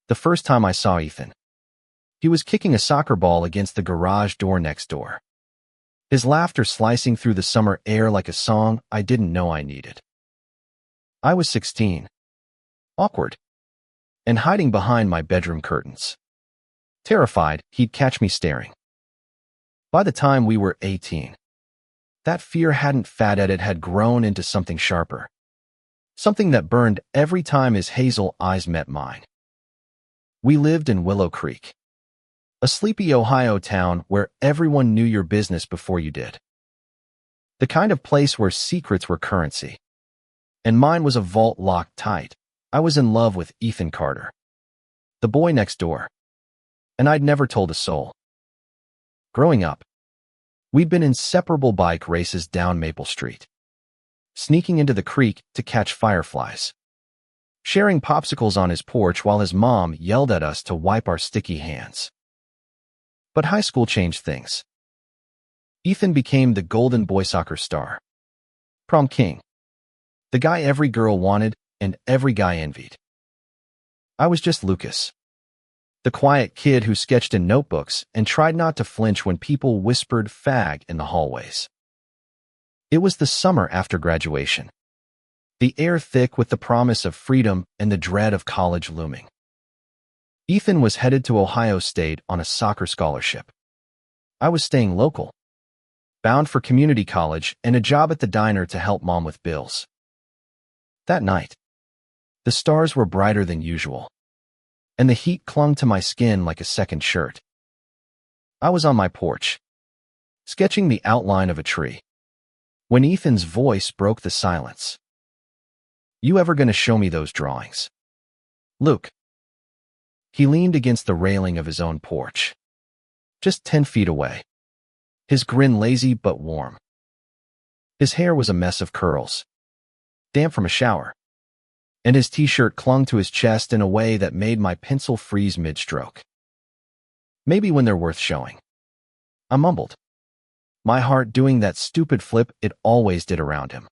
The first time I saw Ethan, he was kicking a soccer ball against the garage door next door, his laughter slicing through the summer air like a song I didn't know I needed. I was 16, awkward, and hiding behind my bedroom curtains, terrified he'd catch me staring. By the time we were 18, that fear hadn't faded, it had grown into something sharper, something that burned every time his hazel eyes met mine. We lived in Willow Creek, a sleepy Ohio town where everyone knew your business before you did. The kind of place where secrets were currency. And mine was a vault locked tight. I was in love with Ethan Carter, the boy next door, and I'd never told a soul. Growing up, we'd been inseparable bike races down Maple Street, sneaking into the creek to catch fireflies, sharing popsicles on his porch while his mom yelled at us to wipe our sticky hands. But high school changed things. Ethan became the golden boy soccer star, prom king, the guy every girl wanted and every guy envied. I was just Lucas, the quiet kid who sketched in notebooks and tried not to flinch when people whispered fag in the hallways. It was the summer after graduation, the air thick with the promise of freedom and the dread of college looming. Ethan was headed to Ohio State on a soccer scholarship. I was staying local, bound for community college and a job at the diner to help mom with bills. That night, the stars were brighter than usual, and the heat clung to my skin like a second shirt. I was on my porch, sketching the outline of a tree, when Ethan's voice broke the silence. "You ever gonna show me those drawings, Luke?" He leaned against the railing of his own porch, just 10 feet away, his grin lazy but warm. His hair was a mess of curls, damp from a shower, and his t-shirt clung to his chest in a way that made my pencil freeze mid-stroke. "Maybe when they're worth showing," I mumbled, my heart doing that stupid flip it always did around him.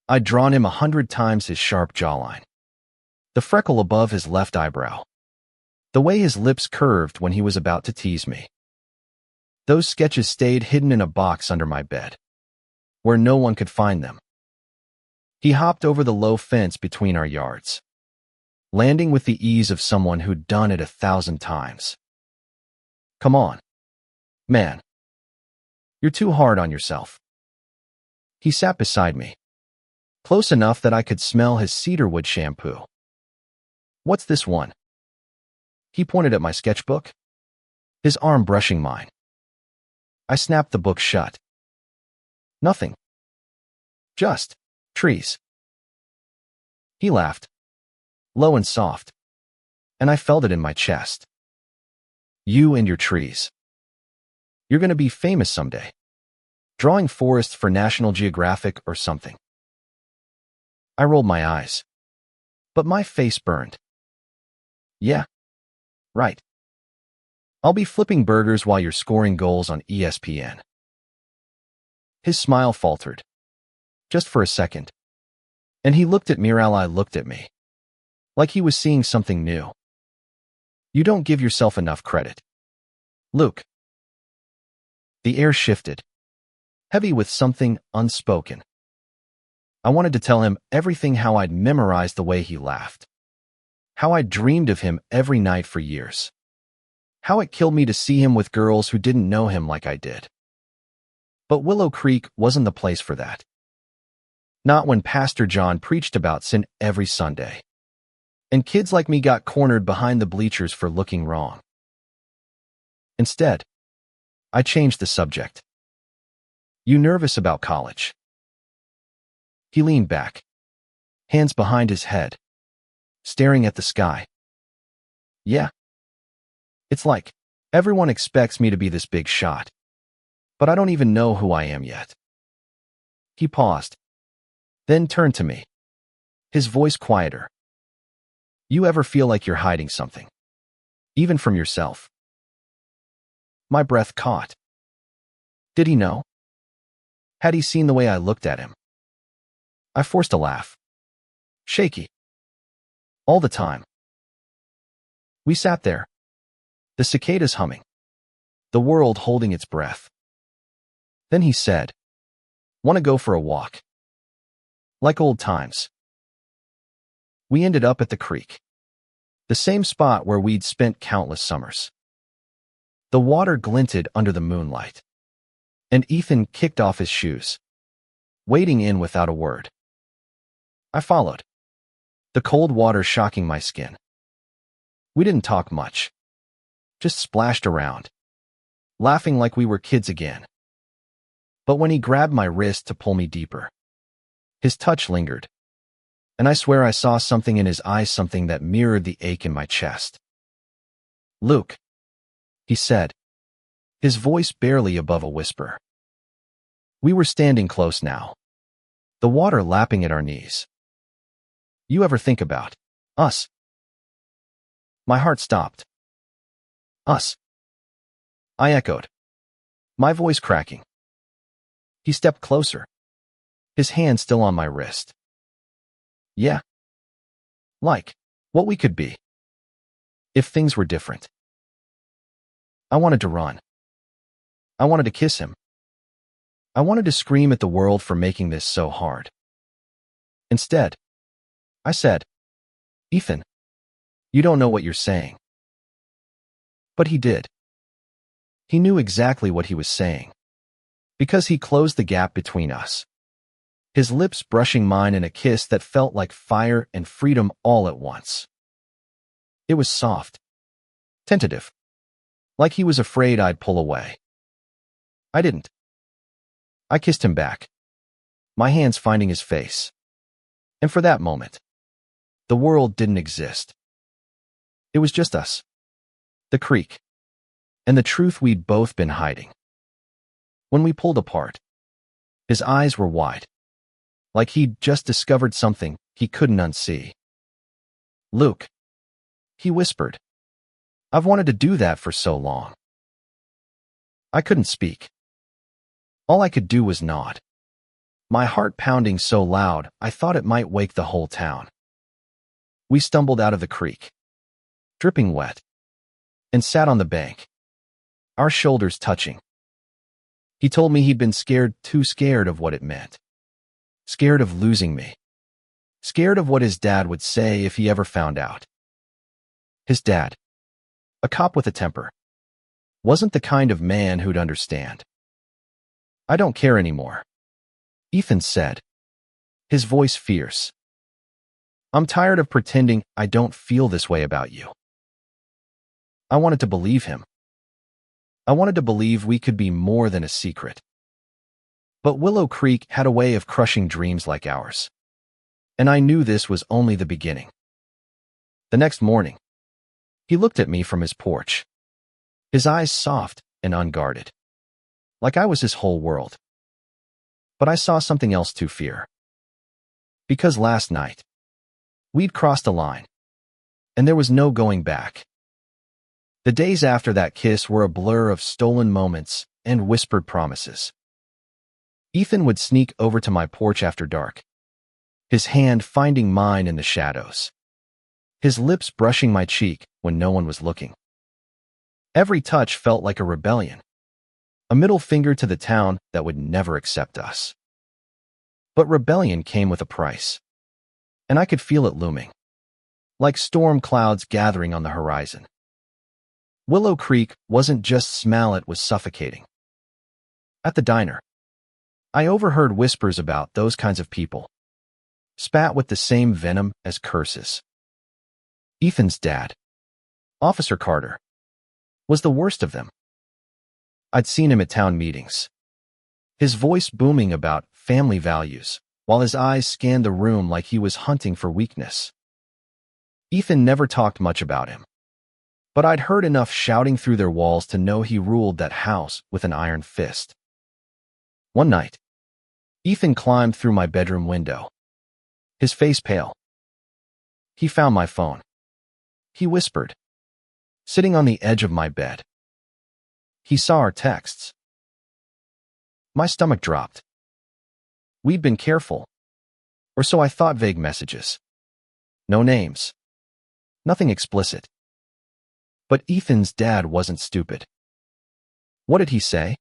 I'd drawn him 100 times his sharp jawline, the freckle above his left eyebrow, the way his lips curved when he was about to tease me. Those sketches stayed hidden in a box under my bed, where no one could find them. He hopped over the low fence between our yards, landing with the ease of someone who'd done it 1,000 times. "Come on, man. You're too hard on yourself." He sat beside me, close enough that I could smell his cedarwood shampoo. "What's this one?" He pointed at my sketchbook, his arm brushing mine. I snapped the book shut. "Nothing. Just trees." He laughed, low and soft, and I felt it in my chest. "You and your trees. You're gonna be famous someday, drawing forests for National Geographic or something." I rolled my eyes, but my face burned. "Yeah, right. I'll be flipping burgers while you're scoring goals on ESPN." His smile faltered, just for a second, and he looked at me while I looked at me, like he was seeing something new. "You don't give yourself enough credit, Luke." The air shifted, heavy with something unspoken. I wanted to tell him everything, how I'd memorized the way he laughed, how I'd dreamed of him every night for years, how it killed me to see him with girls who didn't know him like I did. But Willow Creek wasn't the place for that. Not when Pastor John preached about sin every Sunday, and kids like me got cornered behind the bleachers for looking wrong. Instead, I changed the subject. "You nervous about college?" He leaned back, hands behind his head, staring at the sky. "Yeah. It's like everyone expects me to be this big shot, but I don't even know who I am yet." He paused, then turned to me, his voice quieter. "You ever feel like you're hiding something, even from yourself?" My breath caught. Did he know? Had he seen the way I looked at him? I forced a laugh. "Shaky. All the time." We sat there, the cicadas humming, the world holding its breath. Then he said, "Want to go for a walk?" Like old times. We ended up at the creek, the same spot where we'd spent countless summers. The water glinted under the moonlight, and Ethan kicked off his shoes, wading in without a word. I followed, the cold water shocking my skin. We didn't talk much, just splashed around, laughing like we were kids again. But when he grabbed my wrist to pull me deeper, his touch lingered, and I swear I saw something in his eyes, something that mirrored the ache in my chest. "Luke," he said, his voice barely above a whisper. We were standing close now, the water lapping at our knees. "You ever think about us?" My heart stopped. "Us?" I echoed, my voice cracking. He stepped closer, his hand still on my wrist. "Yeah. Like what we could be if things were different." I wanted to run. I wanted to kiss him. I wanted to scream at the world for making this so hard. Instead, I said, "Ethan, you don't know what you're saying." But he did. He knew exactly what he was saying, because he closed the gap between us, his lips brushing mine in a kiss that felt like fire and freedom all at once. It was soft, tentative, like he was afraid I'd pull away. I didn't. I kissed him back, my hands finding his face. And for that moment, the world didn't exist. It was just us, the creek, and the truth we'd both been hiding. When we pulled apart, his eyes were wide, like he'd just discovered something he couldn't unsee. "Luke," he whispered, "I've wanted to do that for so long." I couldn't speak. All I could do was nod, my heart pounding so loud I thought it might wake the whole town. We stumbled out of the creek, dripping wet, and sat on the bank, our shoulders touching. He told me he'd been scared, too scared of what it meant. Scared of losing me. Scared of what his dad would say if he ever found out. His dad, a cop with a temper, wasn't the kind of man who'd understand. "I don't care anymore," Ethan said, his voice fierce. "I'm tired of pretending I don't feel this way about you." I wanted to believe him. I wanted to believe we could be more than a secret. But Willow Creek had a way of crushing dreams like ours, and I knew this was only the beginning. The next morning, he looked at me from his porch, his eyes soft and unguarded, like I was his whole world. But I saw something else too, fear. Because last night, we'd crossed a line, and there was no going back. The days after that kiss were a blur of stolen moments and whispered promises. Ethan would sneak over to my porch after dark, his hand finding mine in the shadows, his lips brushing my cheek when no one was looking. Every touch felt like a rebellion, a middle finger to the town that would never accept us. But rebellion came with a price, and I could feel it looming, like storm clouds gathering on the horizon. Willow Creek wasn't just smell, it was suffocating. At the diner, I overheard whispers about those kinds of people, spat with the same venom as curses. Ethan's dad, Officer Carter, was the worst of them. I'd seen him at town meetings, his voice booming about family values, while his eyes scanned the room like he was hunting for weakness. Ethan never talked much about him, but I'd heard enough shouting through their walls to know he ruled that house with an iron fist. One night, Ethan climbed through my bedroom window, his face pale. He found my phone. He whispered, sitting on the edge of my bed. He saw our texts. My stomach dropped. We'd been careful, or so I thought. Vague messages. No names. Nothing explicit. But Ethan's dad wasn't stupid. What did he say?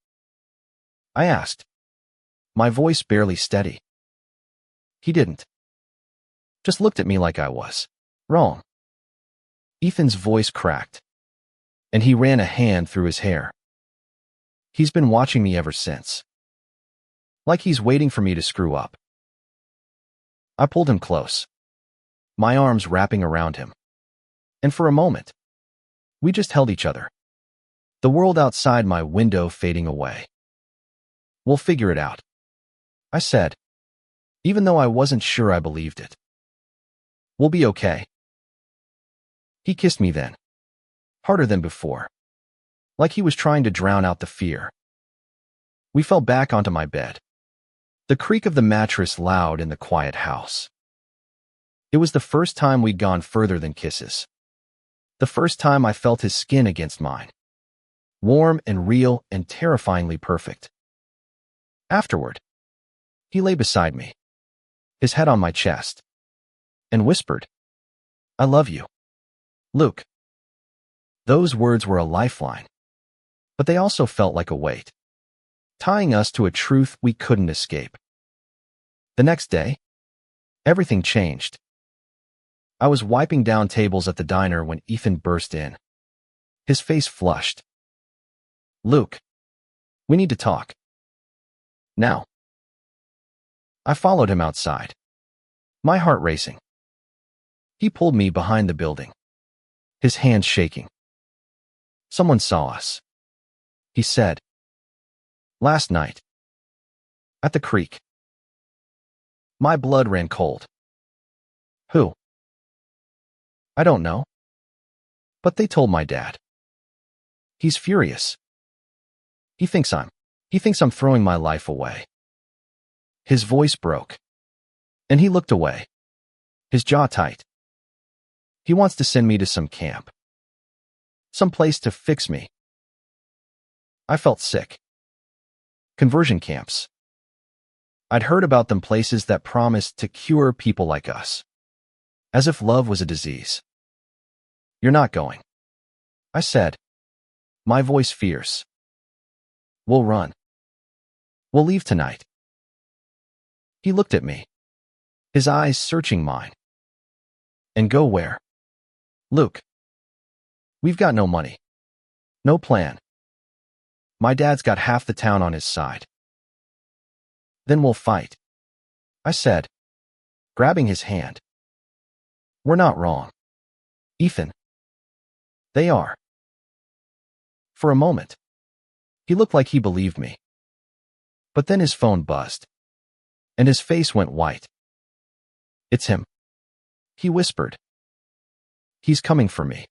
I asked, my voice barely steady. He didn't. Just looked at me like I was wrong. Ethan's voice cracked, and he ran a hand through his hair. He's been watching me ever since. Like he's waiting for me to screw up. I pulled him close, my arms wrapping around him. And for a moment, we just held each other, the world outside my window fading away. We'll figure it out, I said, even though I wasn't sure I believed it. We'll be okay. He kissed me then, harder than before, like he was trying to drown out the fear. We fell back onto my bed, the creak of the mattress loud in the quiet house. It was the first time we'd gone further than kisses. The first time I felt his skin against mine, warm and real and terrifyingly perfect. Afterward, he lay beside me, his head on my chest, and whispered, I love you, Luke. Those words were a lifeline, but they also felt like a weight, tying us to a truth we couldn't escape. The next day, everything changed. I was wiping down tables at the diner when Ethan burst in, his face flushed. Luke, we need to talk. Now. I followed him outside, my heart racing. He pulled me behind the building, his hands shaking. Someone saw us, he said. Last night. At the creek. My blood ran cold. Who? I don't know. But they told my dad. He's furious. He thinks I'm throwing my life away. His voice broke, and he looked away, his jaw tight. He wants to send me to some camp, some place to fix me. I felt sick. Conversion camps. I'd heard about them, places that promised to cure people like us, as if love was a disease. You're not going, I said, my voice fierce. We'll run. We'll leave tonight. He looked at me, his eyes searching mine. And go where? Luke. We've got no money. No plan. My dad's got half the town on his side. Then we'll fight, I said, grabbing his hand. We're not wrong, Ethan. They are. For a moment, he looked like he believed me. But then his phone buzzed, and his face went white. It's him, he whispered. He's coming for me.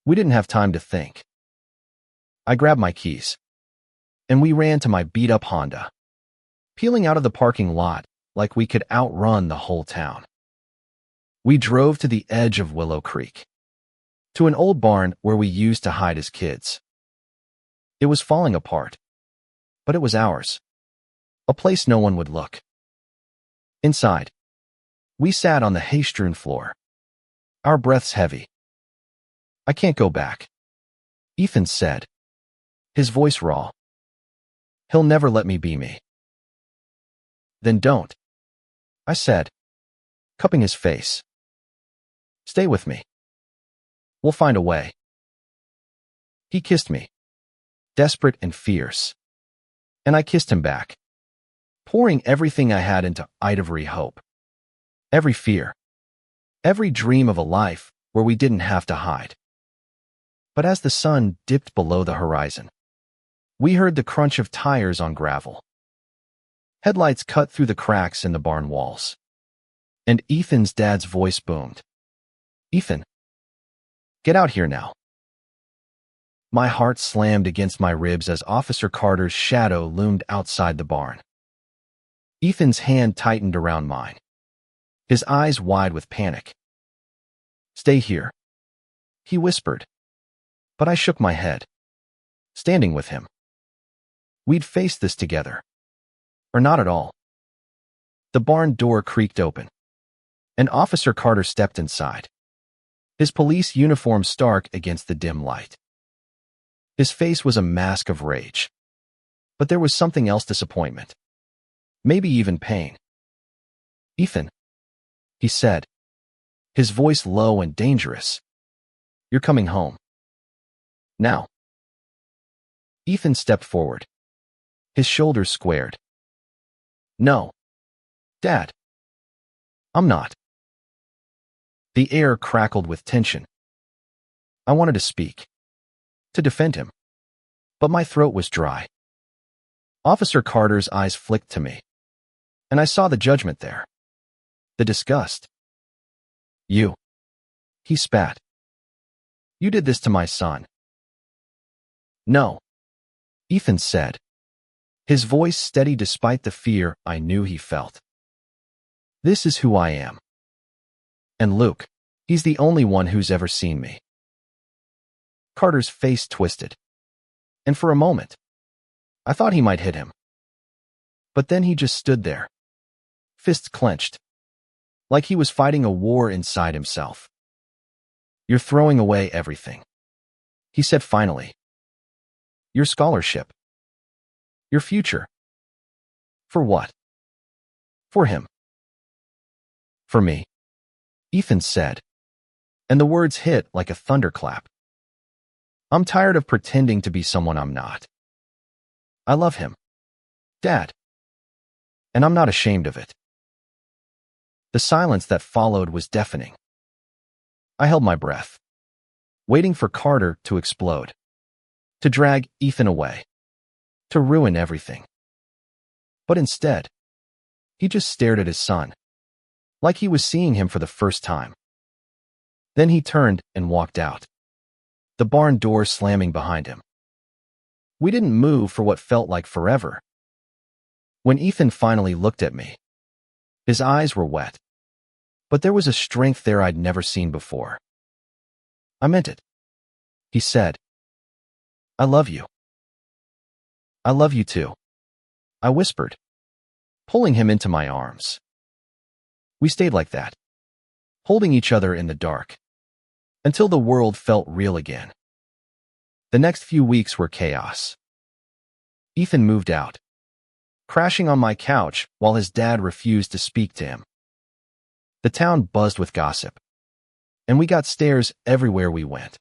We didn't have time to think. I grabbed my keys, and we ran to my beat-up Honda, peeling out of the parking lot like we could outrun the whole town. We drove to the edge of Willow Creek, to an old barn where we used to hide as kids. It was falling apart, but it was ours, a place no one would look. Inside, we sat on the hay-strewn floor, our breaths heavy. I can't go back, Ethan said, his voice raw. He'll never let me be me. Then don't, I said, cupping his face. Stay with me. We'll find a way. He kissed me, desperate and fierce, and I kissed him back, pouring everything I had into Ivory hope. Every fear, every dream of a life where we didn't have to hide. But as the sun dipped below the horizon, we heard the crunch of tires on gravel. Headlights cut through the cracks in the barn walls, and Ethan's dad's voice boomed. Ethan, get out here now. My heart slammed against my ribs as Officer Carter's shadow loomed outside the barn. Ethan's hand tightened around mine, his eyes wide with panic. Stay here, he whispered, but I shook my head, standing with him. We'd face this together, or not at all. The barn door creaked open, and Officer Carter stepped inside, his police uniform stark against the dim light. His face was a mask of rage. But there was something else: disappointment. Maybe even pain. "Ethan," he said, his voice low and dangerous. "You're coming home. Now." Ethan stepped forward. His shoulders squared. "No, Dad. I'm not." The air crackled with tension. I wanted to speak, to defend him, but my throat was dry. Officer Carter's eyes flicked to me, and I saw the judgment there, the disgust. "You," he spat. "You did this to my son." "No," Ethan said, his voice steady despite the fear I knew he felt. "This is who I am. And Luke, he's the only one who's ever seen me." Carter's face twisted, and for a moment, I thought he might hit him. But then he just stood there, fists clenched, like he was fighting a war inside himself. "You're throwing away everything," he said finally. "Your scholarship. Your future. For what?" "For him." "For me," Ethan said, and the words hit like a thunderclap. "I'm tired of pretending to be someone I'm not. I love him, Dad, and I'm not ashamed of it." The silence that followed was deafening. I held my breath, waiting for Carter to explode, to drag Ethan away, to ruin everything. But instead, he just stared at his son, like he was seeing him for the first time. Then he turned and walked out, the barn door slamming behind him. We didn't move for what felt like forever. When Ethan finally looked at me, his eyes were wet, but there was a strength there I'd never seen before. "I meant it," he said. "I love you." "I love you too," I whispered, pulling him into my arms. We stayed like that, holding each other in the dark, until the world felt real again. The next few weeks were chaos. Ethan moved out, crashing on my couch while his dad refused to speak to him. The town buzzed with gossip, and we got stares everywhere we went.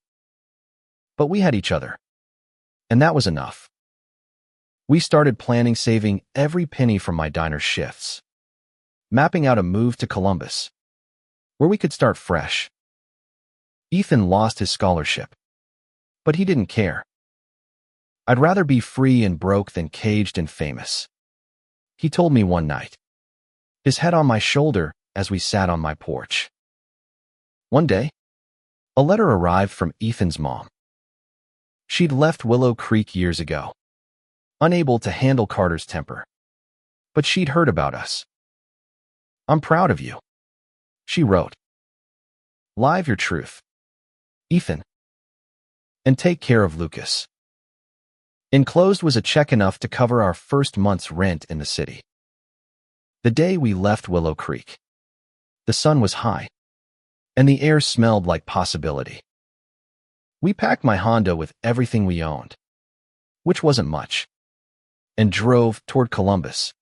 But we had each other, and that was enough. We started planning, saving every penny from my diner shifts, mapping out a move to Columbus, where we could start fresh. Ethan lost his scholarship, but he didn't care. "I'd rather be free and broke than caged and famous," he told me one night, his head on my shoulder as we sat on my porch. One day, a letter arrived from Ethan's mom. She'd left Willow Creek years ago, unable to handle Carter's temper, but she'd heard about us. "I'm proud of you," she wrote. "Live your truth, Ethan, and take care of Lucas." Enclosed was a check enough to cover our first month's rent in the city. The day we left Willow Creek, the sun was high, and the air smelled like possibility. We packed my Honda with everything we owned, which wasn't much, and drove toward Columbus.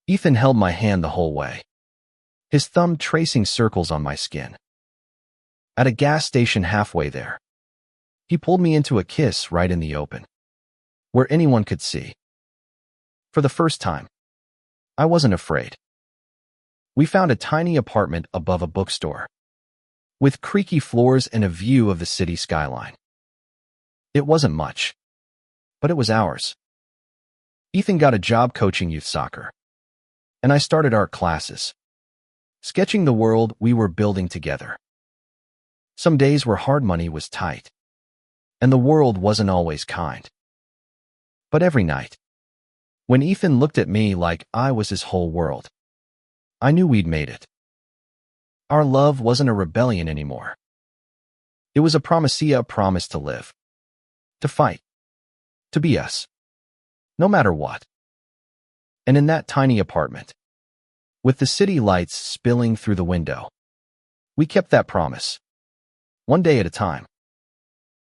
Ethan held my hand the whole way, his thumb tracing circles on my skin. At a gas station halfway there, he pulled me into a kiss right in the open, where anyone could see. For the first time, I wasn't afraid. We found a tiny apartment above a bookstore, with creaky floors and a view of the city skyline. It wasn't much, but it was ours. Ethan got a job coaching youth soccer, and I started art classes, sketching the world we were building together. Some days were hard, money was tight, and the world wasn't always kind. But every night, when Ethan looked at me like I was his whole world, I knew we'd made it. Our love wasn't a rebellion anymore. It was a promise to live, to fight, to be us, no matter what. And in that tiny apartment, with the city lights spilling through the window, we kept that promise. one day at a time.